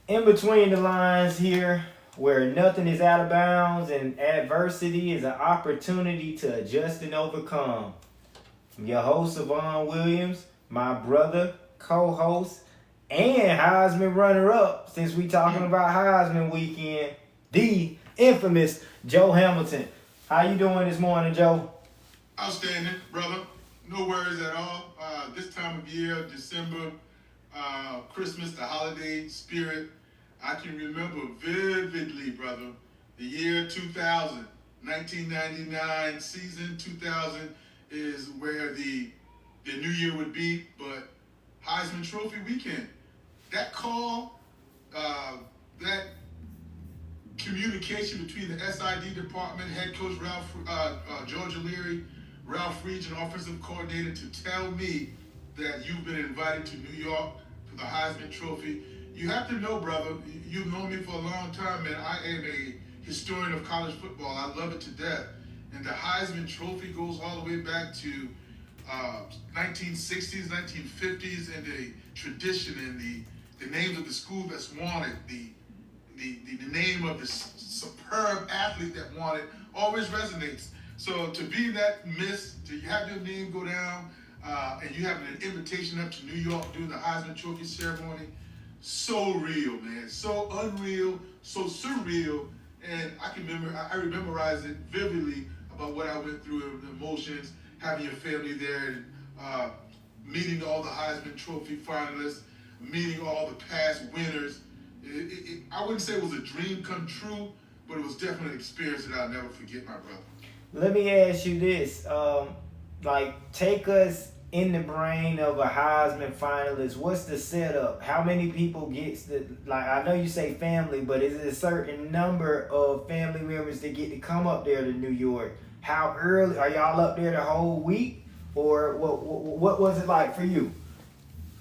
In between the lines here, where nothing is out of bounds and adversity is an opportunity to adjust and overcome. I'm your host, Sevon Williams, my brother, co-host, and Heisman runner-up, since we talking about Heisman weekend, the infamous Joe Hamilton. How you doing this morning, Joe? Outstanding, brother. No worries at all. This time of year, December, Christmas, the holiday spirit, I can remember vividly, brother, the year 2000, 1999 season 2000 is where the new year would be, but Heisman Trophy weekend. That call, that communication between the SID department, head coach George O'Leary, Ralph Reed, and offensive coordinator, to tell me that you've been invited to New York for the Heisman Trophy. You have to know, brother, you've known me for a long time, and I am a historian of college football. I love it to death. And the Heisman Trophy goes all the way back to 1960s, 1950s, and the tradition and the names of the school that's won it, the name of the superb athlete that won it always resonates. So to be that midst, to have your name go down, and you have an invitation up to New York during the Heisman Trophy ceremony, so real, man, so unreal, so surreal, and I memorize it vividly about what I went through, the emotions, having your family there, and meeting all the Heisman Trophy finalists, meeting all the past winners. I wouldn't say it was a dream come true, but it was definitely an experience that I'll never forget, my brother. Let me ask you this. Take us in the brain of a Heisman finalist. What's the setup? How many people gets the, I know you say family, but is it a certain number of family members that get to come up there to New York? How early are y'all up there the whole week, or what was it like for you?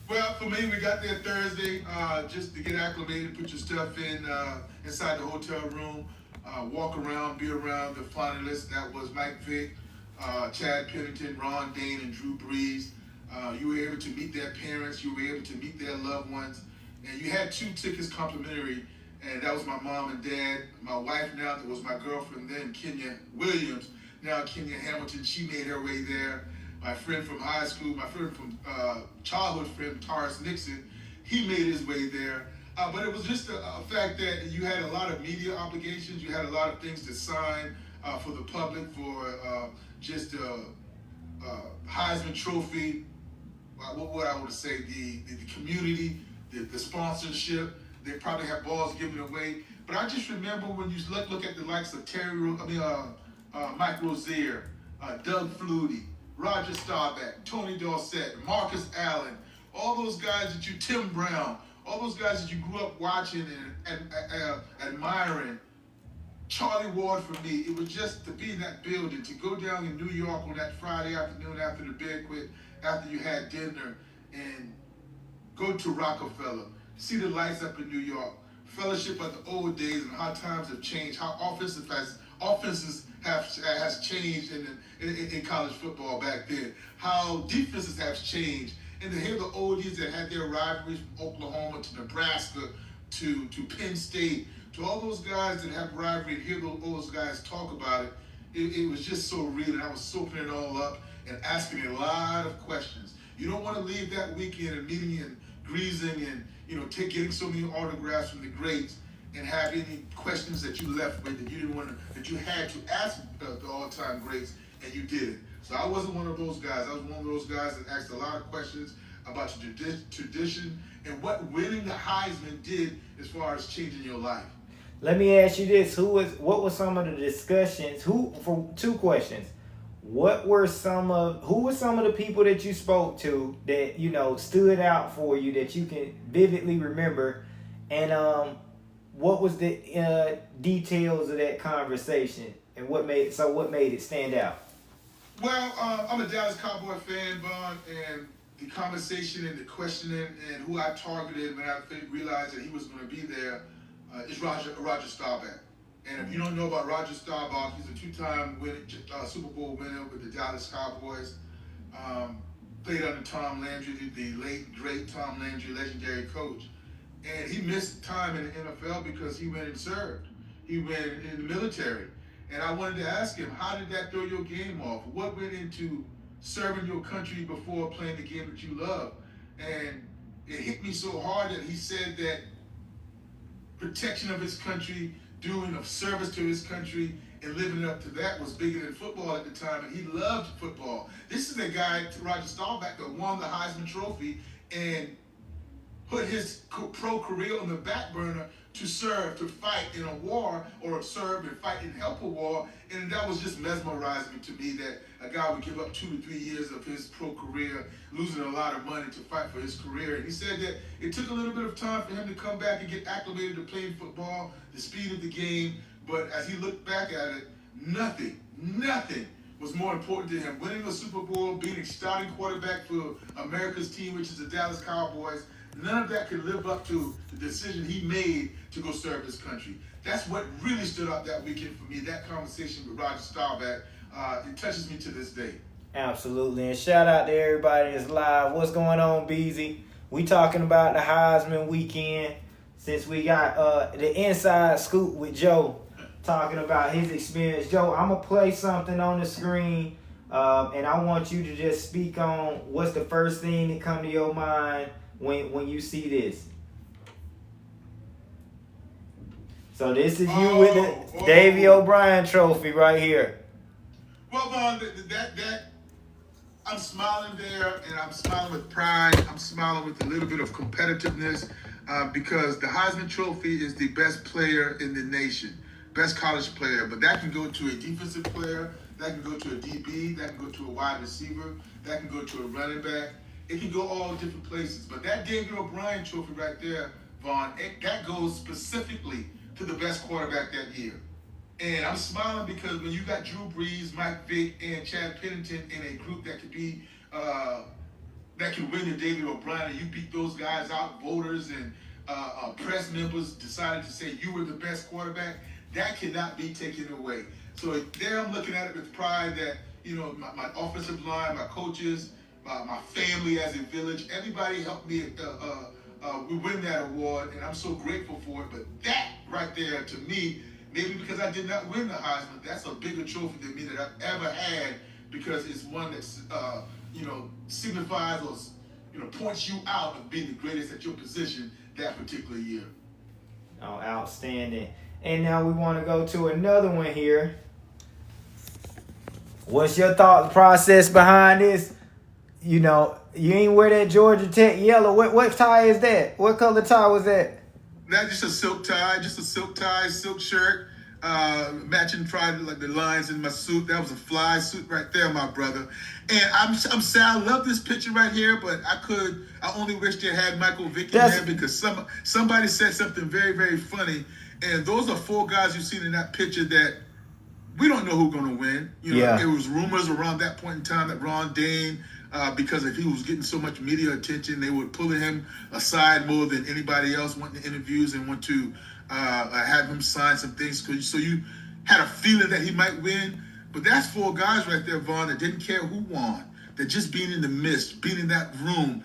Well, for me, we got there Thursday just to get acclimated, put your stuff in inside the hotel room, walk around, be around the finalists. That was Mike Vick, Chad Pennington, Ron Dayne, and Drew Brees. You were able to meet their parents. You were able to meet their loved ones. And you had 2 tickets complimentary, and that was my mom and dad. My wife now, that was my girlfriend then, Kenya Williams. Now Kenya Hamilton, she made her way there. My friend from high school, my friend from childhood friend, Taurus Nixon, he made his way there. But it was just a fact that you had a lot of media obligations. You had a lot of things to sign for the public, for just Heisman Trophy. What would I want to say? The community, the sponsorship. They probably have balls given away. But I just remember when you look at the likes of Mike Rozier, Doug Flutie, Roger Staubach, Tony Dorsett, Marcus Allen, all those guys that Tim Brown, all those guys that you grew up watching and admiring. Charlie Ward, for me, it was just to be in that building, to go down in New York on that Friday afternoon after the banquet, after you had dinner, and go to Rockefeller, see the lights up in New York, fellowship of the old days and how times have changed, how offenses has changed in college football back then, how defenses have changed, and to hear the oldies that had their rivalries from Oklahoma to Nebraska to Penn State, to all those guys that have rivalry, and hear those guys talk about it, it was just so real, and I was soaking it all up and asking a lot of questions. You don't want to leave that weekend and meeting and greasing and getting so many autographs from the greats and have any questions that you left with that you didn't want to, that you had to ask the all-time greats, and you did it. So I wasn't one of those guys. I was one of those guys that asked a lot of questions about your tradition and what winning the Heisman did as far as changing your life. Let me ask you this: what were some of the discussions? For 2 questions. Who were some of the people that you spoke to that stood out for you that you can vividly remember, and what was the details of that conversation, and what made it stand out? Well, I'm a Dallas Cowboy fan, Bond, and the conversation and the questioning and who I targeted when I realized that he was going to be there is Roger Staubach. And if you don't know about Roger Staubach, he's a 2-time Super Bowl winner with the Dallas Cowboys. Played under Tom Landry, the late, great Tom Landry, legendary coach. and he missed time in the NFL because he went and served. He went in the military. And I wanted to ask him, how did that throw your game off? What went into serving your country before playing the game that you love? And it hit me so hard that he said that protection of his country, doing of service to his country, and living up to that was bigger than football at the time, and he loved football. This is a guy, Roger Staubach, that won the Heisman Trophy and put his pro career on the back burner to serve, to fight in a war, or serve and fight and help a war. And that was just mesmerizing to me, that a guy would give up 2 to 3 years of his pro career, losing a lot of money to fight for his career. And he said that it took a little bit of time for him to come back and get acclimated to playing football, the speed of the game. But as he looked back at it, nothing was more important to him. Winning a Super Bowl, being a starting quarterback for America's team, which is the Dallas Cowboys, none of that could live up to the decision he made to go serve his country. That's what really stood out that weekend for me, that conversation with Roger Staubach. It touches me to this day. Absolutely. And shout out to everybody that's live. What's going on, Beezy? We talking about the Heisman weekend, since we got the inside scoop with Joe talking about his experience. Joe, I'm going to play something on the screen, and I want you to just speak on what's the first thing that come to your mind when you see this. So this is you with the Davey O'Brien trophy right here. Well, Vaughn, that I'm smiling there, and I'm smiling with pride. I'm smiling with a little bit of competitiveness, because the Heisman Trophy is the best player in the nation, best college player. But that can go to a defensive player, that can go to a DB, that can go to a wide receiver, that can go to a running back. It can go all different places. But that David O'Brien trophy right there, Vaughn, that goes specifically to the best quarterback that year. And I'm smiling because when you got Drew Brees, Mike Vick, and Chad Pennington in a group that could be that can win the David O'Brien, and you beat those guys out, voters and press members decided to say you were the best quarterback, that cannot be taken away. So there I'm looking at it with pride that, you know, my offensive line, my coaches, my family as a village, everybody helped me we win that award, and I'm so grateful for it. But that right there, to me, maybe because I did not win the Heisman, that's a bigger trophy than me that I've ever had, because it's one that's, signifies or, points you out of being the greatest at your position that particular year. Oh, outstanding. And now we want to go to another one here. What's your thought process behind this? You know, you ain't wear that Georgia Tech yellow. What tie is that? What color tie was that? Not just a silk tie, silk shirt, matching like the lines in my suit. That was a fly suit right there, my brother. And I'm sad. I love this picture right here, but I only wish they had Michael Vick in there, because somebody said something very, very funny. And those are 4 guys you've seen in that picture that we don't know who's going to win. There was rumors around that point in time that Ron Dayne, because if he was getting so much media attention, they were pulling him aside more than anybody else, wanting interviews and want to have him sign some things. So you had a feeling that he might win. But that's 4 guys right there, Vaughn, that didn't care who won. That just being in the midst, being in that room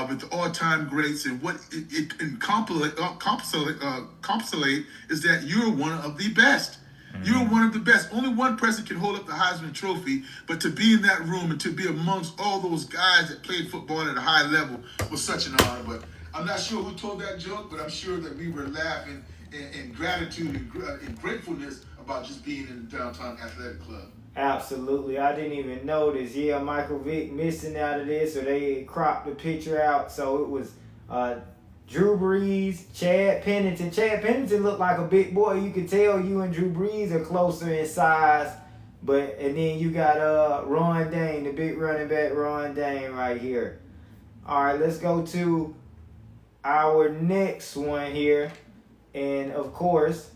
with the all-time greats, and what it encapsulate is that you're one of the best. You're one of the best. Only one person can hold up the Heisman Trophy, but to be in that room and to be amongst all those guys that played football at a high level was such an honor. But I'm not sure who told that joke, but I'm sure that we were laughing in gratitude and gratefulness about just being in the Downtown Athletic Club. Absolutely. I didn't even notice. Yeah, Michael Vick missing out of this, or they cropped the picture out. So it was Drew Brees, Chad Pennington. Chad Pennington looked like a big boy. You could tell you and Drew Brees are closer in size. And then you got Ron Dayne, the big running back Ron Dayne right here. All right, let's go to our next one here. And, of course,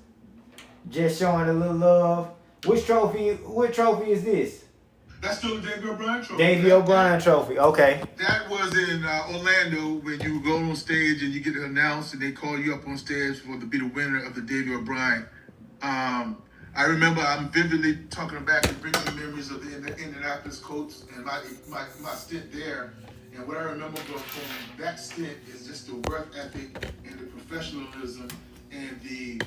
just showing a little love. What trophy is this? That's still the Davey O'Brien Trophy. Davey O'Brien Trophy, okay. That was in Orlando, when you go on stage and you get announced and they call you up on stage to be the winner of the Davey O'Brien. I remember I'm vividly talking back and bringing memories of the Indianapolis Colts and my stint there. And what I remember from that stint is just the work ethic and the professionalism and the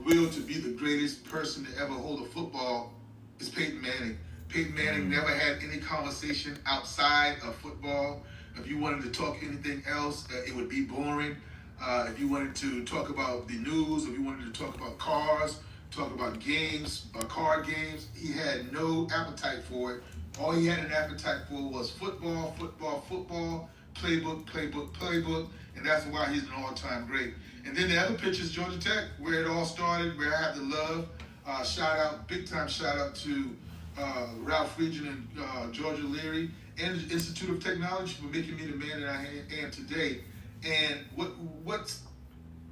will to be the greatest person to ever hold a football is Peyton Manning. Peyton Manning never had any conversation outside of football. If you wanted to talk anything else, it would be boring. If you wanted to talk about the news, if you wanted to talk about cars, talk about games, card games, he had no appetite for it. All he had an appetite for was football, football, football, playbook, playbook, playbook, and that's why he's an all-time great. And then the other pitch is Georgia Tech, where it all started, where I have the love. Big time shout out to Ralph Friedgen and Georgia Leary and the Institute of Technology for making me the man that I am today. And what's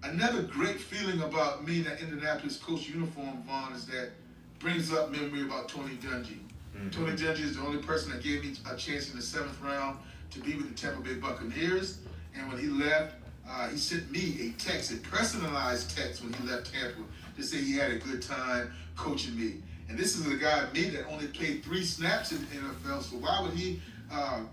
another great feeling about me in that Indianapolis coach uniform, Vaughn, is that brings up memory about Tony Dungy. Mm-hmm. Tony Dungy is the only person that gave me a chance in the 7th round to be with the Tampa Bay Buccaneers. And when he left, he sent me a text, a personalized text when he left Tampa to say he had a good time coaching me. And this is a guy, me, that only played 3 snaps in the NFL, so why would he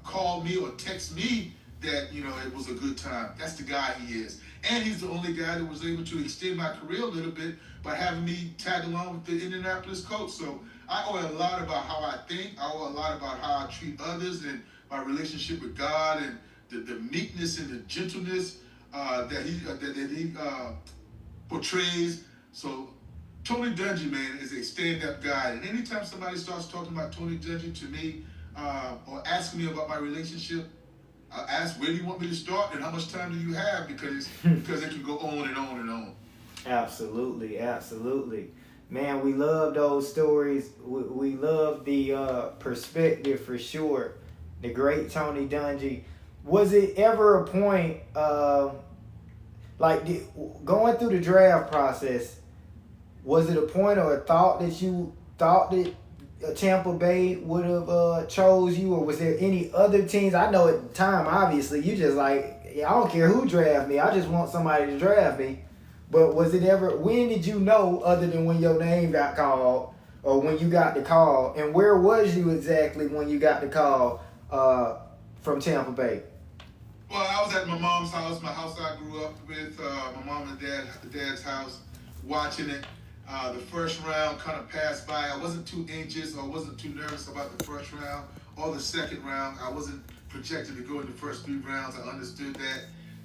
call me or text me that, it was a good time? That's the guy he is. And he's the only guy that was able to extend my career a little bit by having me tag along with the Indianapolis coach. So I owe a lot about how I think. I owe a lot about how I treat others and my relationship with God and the meekness and the gentleness that he portrays. So Tony Dungy, man, is a stand-up guy. And anytime somebody starts talking about Tony Dungy to me or asking me about my relationship, I ask, where do you want me to start and how much time do you have? Because it can go on and on and on. Absolutely, absolutely. Man, we love those stories. We love the perspective for sure. The great Tony Dungy. Was it ever a point, going through the draft process, was it a point or a thought that you thought that Tampa Bay would have chose you, or was there any other teams? I know at the time, obviously, you just I don't care who draft me. I just want somebody to draft me. But was it ever, when did you know, other than when your name got called or when you got the call, and where was you exactly when you got the call from Tampa Bay? Well, I was at my mom's house, my house I grew up with, my mom and dad's house, watching it. The first round kind of passed by. I wasn't too anxious or wasn't too nervous about the first round or the second round. I wasn't projected to go in the first 3 rounds. I understood that.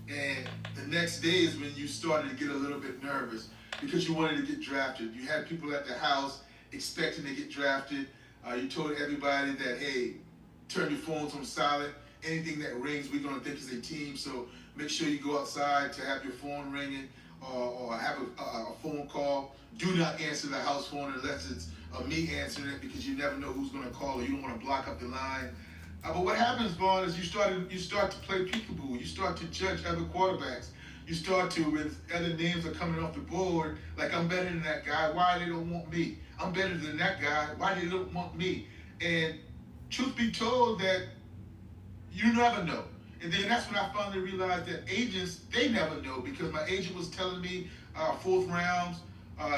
And the next day is when you started to get a little bit nervous because you wanted to get drafted. You had people at the house expecting to get drafted. You told everybody that, hey, turn your phones on silent. Anything that rings, we're going to think is a team. So make sure you go outside to have your phone ringing or have a phone call. Do not answer the house phone unless it's me answering it, because you never know who's going to call, or you don't want to block up the line. But what happens, Vaughn, is you start to play peekaboo. You start to judge other quarterbacks. You start to, with other names are coming off the board, like, I'm better than that guy. Why they don't want me? I'm better than that guy. Why they don't want me? And truth be told, that you never know. And then that's when I finally realized that agents, they never know, because my agent was telling me 4th rounds,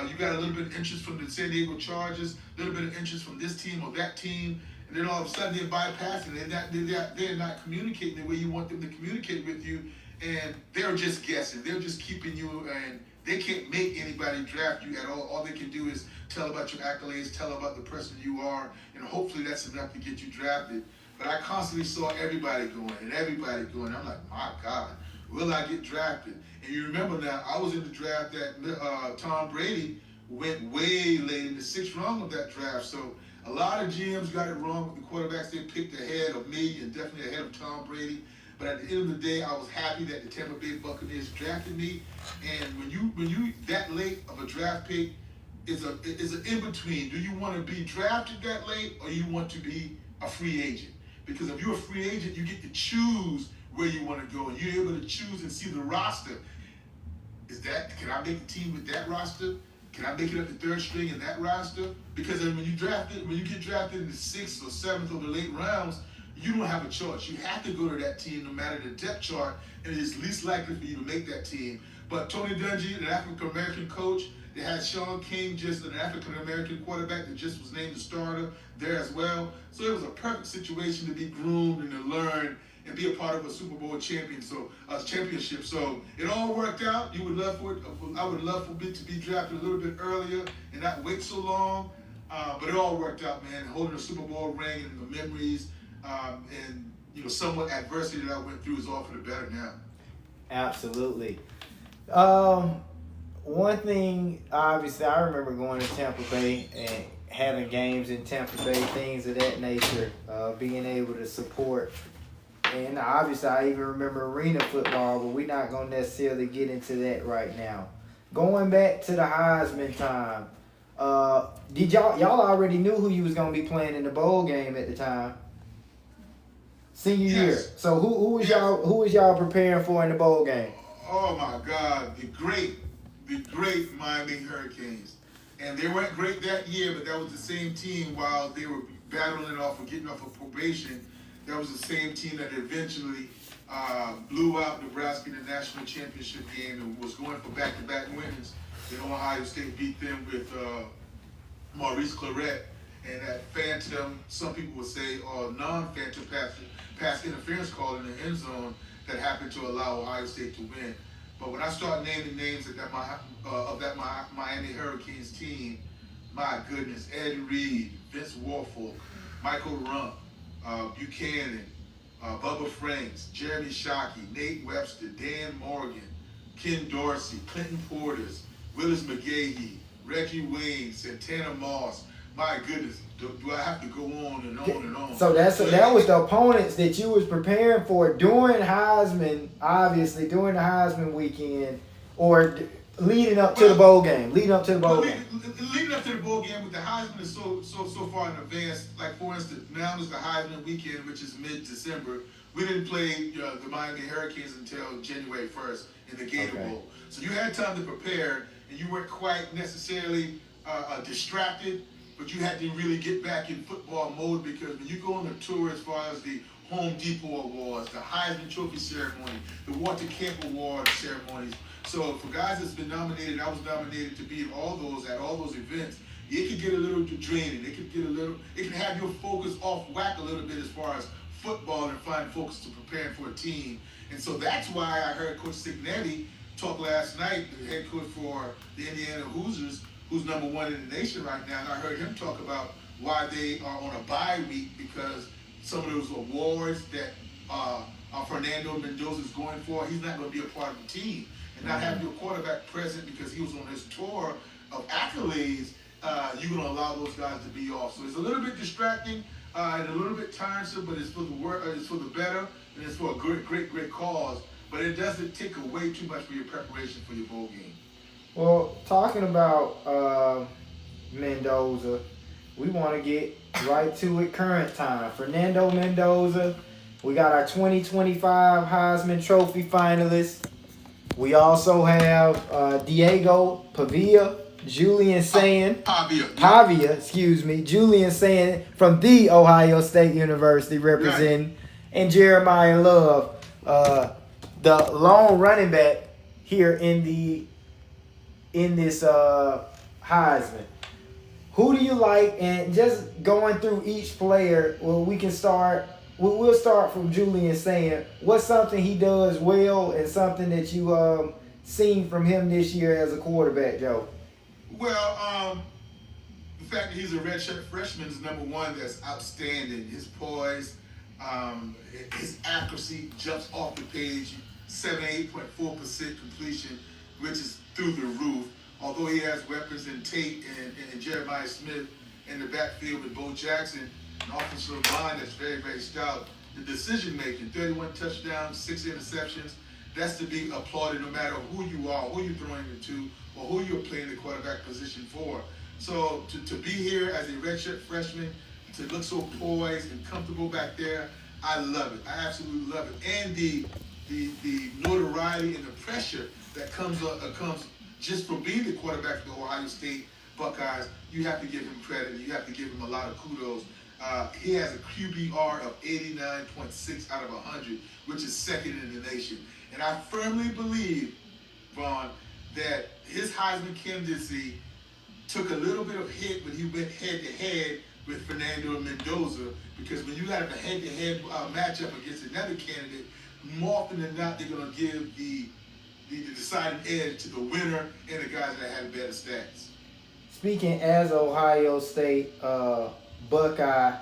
you got a little bit of interest from the San Diego Chargers, a little bit of interest from this team or that team, and then all of a sudden they're bypassing. They're not communicating the way you want them to communicate with you, and they're just guessing. They're just keeping you, and they can't make anybody draft you at all. All they can do is tell about your accolades, tell about the person you are, and hopefully that's enough to get you drafted. But I constantly saw everybody going and everybody going. I'm like, my God, will I get drafted? And you remember now, I was in the draft that Tom Brady went way late in the 6th round of that draft. So a lot of GMs got it wrong with the quarterbacks. They picked ahead of me and definitely ahead of Tom Brady. But at the end of the day, I was happy that the Tampa Bay Buccaneers drafted me. And when you that late of a draft pick, is an in-between. Do you want to be drafted that late, or you want to be a free agent? Because if you're a free agent, you get to choose where you want to go, and you're able to choose and see the roster. Can I make the team with that roster? Can I make it up to 3rd string in that roster? Because then when you get drafted in the 6th or 7th or the late rounds, you don't have a choice. You have to go to that team no matter the depth chart, and it is least likely for you to make that team. But Tony Dungy, an African-American coach, they had Sean King, just an African-American quarterback that just was named the starter there as well. So it was a perfect situation to be groomed and to learn and be a part of a Super Bowl championship. So it all worked out. You would love for it. I would love for it to be drafted a little bit earlier and not wait so long. But it all worked out, man. Holding a Super Bowl ring and the memories and somewhat adversity that I went through is all for the better now. Absolutely. One thing, obviously, I remember going to Tampa Bay and having games in Tampa Bay, things of that nature, being able to support. And obviously, I even remember arena football, but we're not going to necessarily get into that right now. Going back to the Heisman time, did y'all already knew who you was going to be playing in the bowl game at the time? Senior year. So who was y'all preparing for in the bowl game? Oh my God, the great Miami Hurricanes. And they weren't great that year, but that was the same team while they were battling off or getting off of probation. That was the same team that eventually blew out Nebraska in the national championship game and was going for back-to-back wins. Then Ohio State beat them with Maurice Claret and that phantom, some people would say, or non-phantom pass interference call in the end zone that happened to allow Ohio State to win. But when I start naming names of that Miami Hurricanes team, my goodness, Ed Reed, Vince Warfel, Michael Rump, Buchanan, Bubba Franks, Jeremy Shockey, Nate Webster, Dan Morgan, Ken Dorsey, Clinton Porters, Willis McGahee, Reggie Wayne, Santana Moss. My goodness, do I have to go on and on and on? So that was the opponents that you was preparing for during Heisman, obviously during the Heisman weekend, or leading up to the bowl game. Leading up to the bowl game with the Heisman is so far in advance. Like for instance, now is the Heisman weekend, which is mid-December. We didn't play the Miami Hurricanes until January 1st in the Gator Bowl. So you had time to prepare, and you weren't quite necessarily distracted. But you had to really get back in football mode because when you go on a tour as far as the Home Depot Awards, the Heisman Trophy ceremony, the Walter Camp Award ceremonies. So for guys that's been nominated, I was nominated to be at all those events. It could get a little draining. It can have your focus off whack a little bit as far as football and find focus to preparing for a team. And so that's why I heard Coach Signetti talk last night, the head coach for the Indiana Hoosiers, who's number one in the nation right now, and I heard him talk about why they are on a bye week because some of those awards that Fernando Mendoza is going for, he's not going to be a part of the team. And not having your quarterback present because he was on his tour of accolades, you're going to allow those guys to be off. So it's a little bit distracting and a little bit tiresome, but it's for the work, it's for the better, and it's for a great cause. But it doesn't take away too much for your preparation for your bowl game. Well, talking about Mendoza, we want to get right to it current time. Fernando Mendoza, we got our 2025 Heisman Trophy finalists. We also have Diego Pavia, Julian Sain, Pavia, Julian Sain from the Ohio State University representing, and Jeremiah Love, the lone running back here in this Heisman. Who do you like? And just going through each player, well, we'll start from Julian Sain. What's something he does well and something that you seen from him this year as a quarterback, Joe? Well, the fact that he's a redshirt freshman is number one. That's outstanding. His poise, his accuracy jumps off the page. 78.4% completion, which is through the roof. Although he has weapons in Tate and Jeremiah Smith in the backfield with Bo Jackson, an offensive line that's very stout. The decision making, 31 touchdowns, 6 interceptions, that's to be applauded no matter who you are, who you're throwing it to, or who you're playing the quarterback position for. So to be here as a redshirt freshman, to look so poised and comfortable back there, I love it. I absolutely love it. And the notoriety and the pressure that comes just from being the quarterback for the Ohio State Buckeyes, you have to give him credit. You have to give him a lot of kudos. He has a QBR of 89.6 out of 100, which is second in the nation. And I firmly believe, Ron, that his Heisman candidacy took a little bit of hit when he went head-to-head with Fernando Mendoza, because when you have a head-to-head matchup against another candidate, more often than not, they're going to give the deciding edge to the winner and the guys that have better stats. Speaking as Ohio State Buckeye,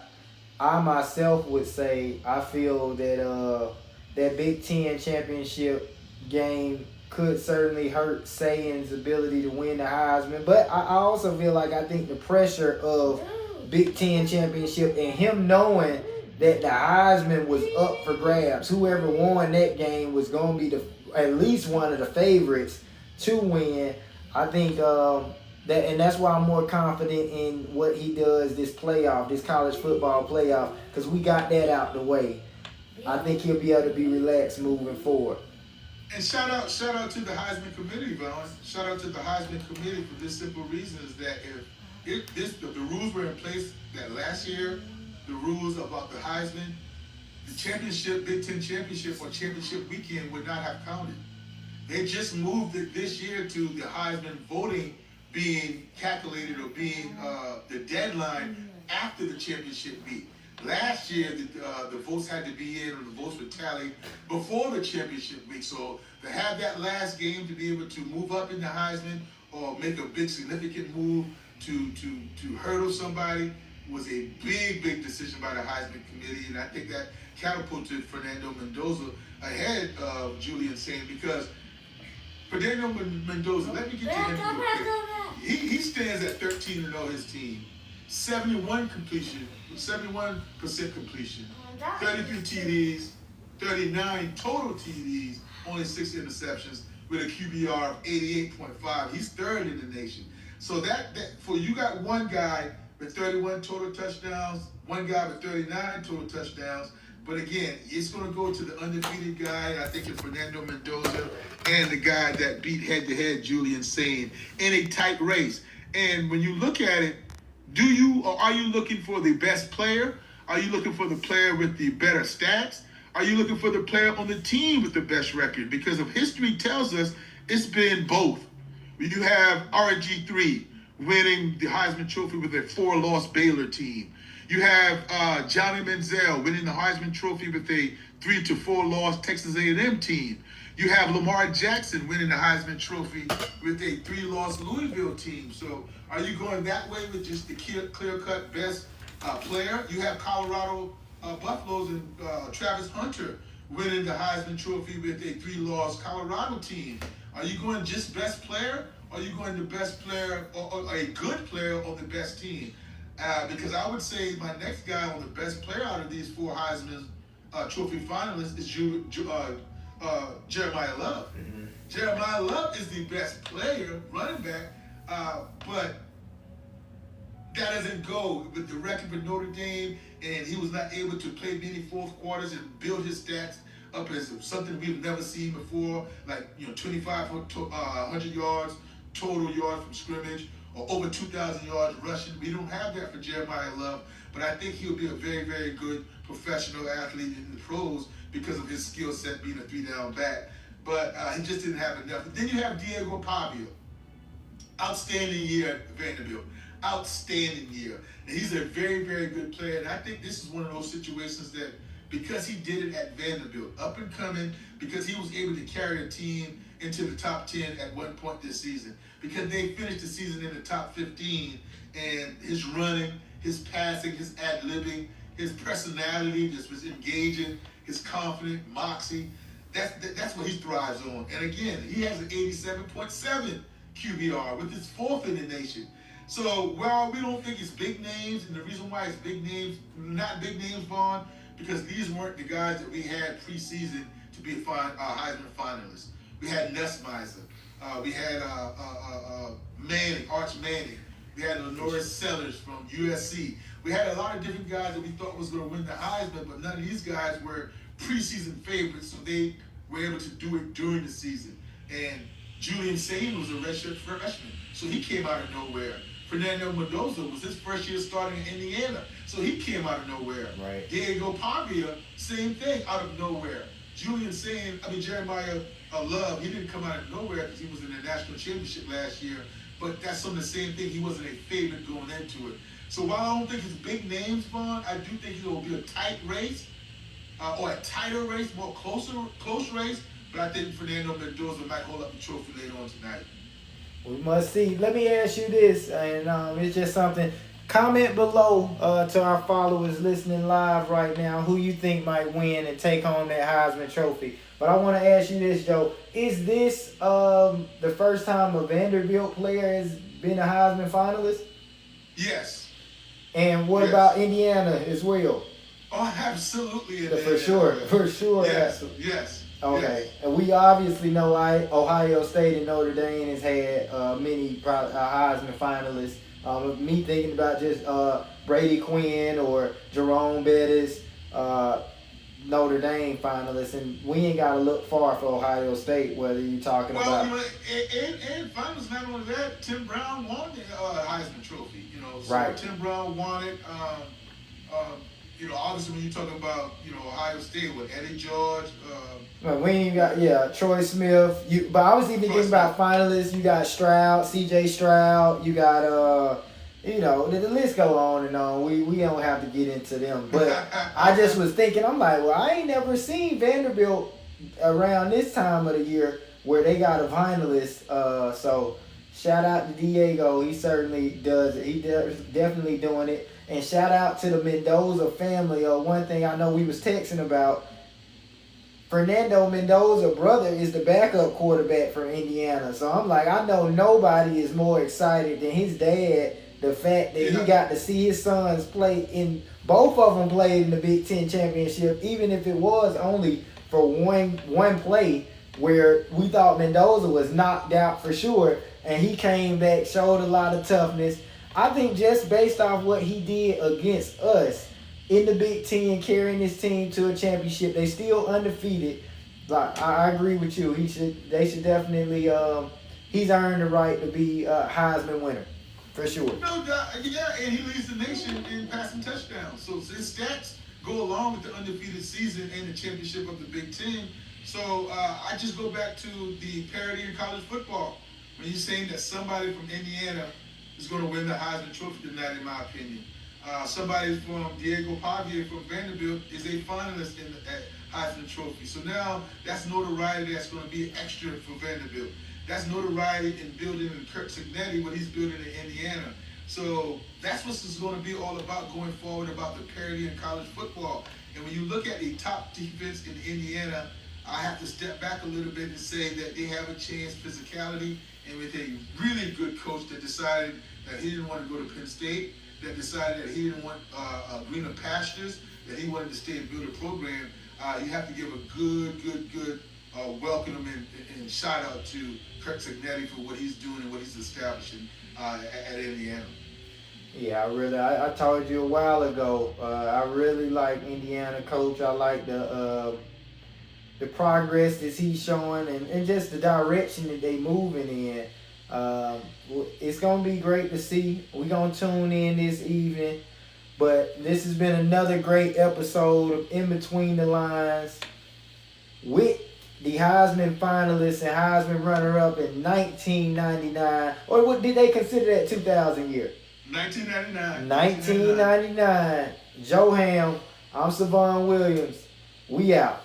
I myself would say I feel that that Big Ten championship game could certainly hurt Sain's ability to win the Heisman. But I also feel like I think the pressure of Big Ten championship and him knowing that the Heisman was up for grabs, whoever won that game was going to be at least one of the favorites to win. I think and that's why I'm more confident in what he does this college football playoff, because we got that out the way. I think he'll be able to be relaxed moving forward. And shout out to the Heisman committee, Vaughn. Shout out to the Heisman committee for this simple reason, is that if the rules were in place that last year, the rules about the Heisman, the championship, Big Ten championship or championship weekend would not have counted. They just moved it this year to the Heisman voting being calculated or being the deadline after the championship week. Last year, the votes had to be in, or the votes were tallied before the championship week. So to have that last game to be able to move up in the Heisman or make a big significant move to hurdle somebody was a big decision by the Heisman committee, and I think that catapulted Fernando Mendoza ahead of Julian Sain, because Fernando Mendoza, let me get to him real quick. He stands at 13-0 his team, 71% completion, 33 TDs, 39 total TDs, only 6 interceptions, with a QBR of 88.5. He's third in the nation. So you got one guy with 31 total touchdowns, one guy with 39 total touchdowns. But again, it's going to go to the undefeated guy, I think it's Fernando Mendoza, and the guy that beat head-to-head Julian Sain in a tight race. And when you look at it, are you looking for the best player? Are you looking for the player with the better stats? Are you looking for the player on the team with the best record? Because of history tells us it's been both. You have RG3 winning the Heisman Trophy with a 4-loss Baylor team. You have Johnny Manziel winning the Heisman Trophy with a 3-4-loss Texas A&M team. You have Lamar Jackson winning the Heisman Trophy with a 3-loss Louisville team. So are you going that way with just the clear-cut best player? You have Colorado Buffaloes and Travis Hunter winning the Heisman Trophy with a 3-loss Colorado team. Are you going just best player? Or are you going the best player or a good player on the best team? Because I would say my next guy on the best player out of these 4 Heisman Trophy finalists is Jeremiah Love. Mm-hmm. Jeremiah Love is the best player, running back, but that doesn't go with the record with Notre Dame, and he was not able to play many fourth quarters and build his stats up as something we've never seen before, like 2,500 yards, total yards from scrimmage, or over 2,000 yards rushing. We don't have that for Jeremiah Love, but I think he'll be a very, very good professional athlete in the pros because of his skill set being a 3-down back. But he just didn't have enough. Then you have Diego Pavia. Outstanding year at Vanderbilt. Outstanding year. And he's a very, very good player. And I think this is one of those situations that, because he did it at Vanderbilt, up and coming, because he was able to carry a team into the top 10 at one point this season, because they finished the season in the top 15, and his running, his passing, his ad-libbing, his personality just was engaging, his confident moxie, that's what he thrives on. And again, he has an 87.7 QBR, with his 4th in the nation. So while we don't think it's big names, and the reason why it's big names, not big names, Vaughn, because these weren't the guys that we had preseason to be Heisman finalists. We had Nussmeiser. We had Arch Manning. We had Lenore Sellers from USC. We had a lot of different guys that we thought was going to win the Heisman, but none of these guys were preseason favorites, so they were able to do it during the season. And Julian Sain was a redshirt freshman, so he came out of nowhere. Fernando Mendoza was his first year starting in Indiana, so he came out of nowhere. Right. Diego Pavia, same thing, out of nowhere. Jeremiah Love, he didn't come out of nowhere because he was in the national championship last year, but that's some of the same thing. He wasn't a favorite going into it. So while I don't think it's big names, Vaughn, I do think it will be a tight race, or a tighter race, close race. But I think Fernando Mendoza might hold up the trophy later on tonight. We must see. Let me ask you this, and it's just something. Comment below to our followers listening live right now who you think might win and take home that Heisman Trophy. But I want to ask you this, Joe. Is this the first time a Vanderbilt player has been a Heisman finalist? Yes. And what about Indiana as well? Oh, absolutely. For sure. Yes. Okay, yes. And we obviously know Ohio State and Notre Dame has had many Heisman finalists. Me thinking about just Brady Quinn or Jerome Bettis, Notre Dame finalists, and we ain't got to look far for Ohio State, whether you're talking about... And finalists, not only that, Tim Brown won the Heisman Trophy, so right. Tim Brown won it. Obviously when you talk about, Ohio State with Eddie George. We ain't got, Troy Smith. But I was even thinking about finalists. You got Stroud, C.J. Stroud. You got, the list go on and on. We don't have to get into them. But I just was thinking, I'm like, well, I ain't never seen Vanderbilt around this time of the year where they got a finalist. So shout out to Diego. He certainly does it. He definitely doing it. And shout out to the Mendoza family. One thing I know we was texting about, Fernando Mendoza brother is the backup quarterback for Indiana. So I'm like, I know nobody is more excited than his dad. The fact that he got to see his sons play both of them played in the Big Ten championship, even if it was only for one play where we thought Mendoza was knocked out for sure. And he came back, showed a lot of toughness. I think just based off what he did against us in the Big Ten, carrying his team to a championship, they still undefeated. Like I agree with you. They should definitely. He's earned the right to be a Heisman winner, for sure. No doubt, and he leads the nation in passing touchdowns. So his stats go along with the undefeated season and the championship of the Big Ten. So I just go back to the parity in college football when you're saying that somebody from Indiana is going to win the Heisman Trophy tonight, in my opinion. Somebody from Diego Pavia from Vanderbilt is a finalist in the Heisman Trophy. So now that's notoriety that's going to be extra for Vanderbilt. That's notoriety in building in Kirk Cignetti, what he's building in Indiana. So that's what it's going to be all about going forward, about the parity in college football. And when you look at the top defense in Indiana, I have to step back a little bit and say that they have a chance, physicality, and with a really good coach that decided that he didn't want to go to Penn State, that decided that he didn't want greener pastures, that he wanted to stay and build a program. You have to give a good welcome and shout out to Kirk Cignetti for what he's doing and what he's establishing at Indiana. Yeah, I told you a while ago, I really like Indiana coach. I like the progress that he's showing and just the direction that they moving in. It's going to be great to see. We're going to tune in this evening. But this has been another great episode of In Between the Lines with the Heisman finalists and Heisman runner-up in 1999. Or what did they consider that 2000 year? 1999. 1999. Joe Ham. I'm Sevon Williams. We out.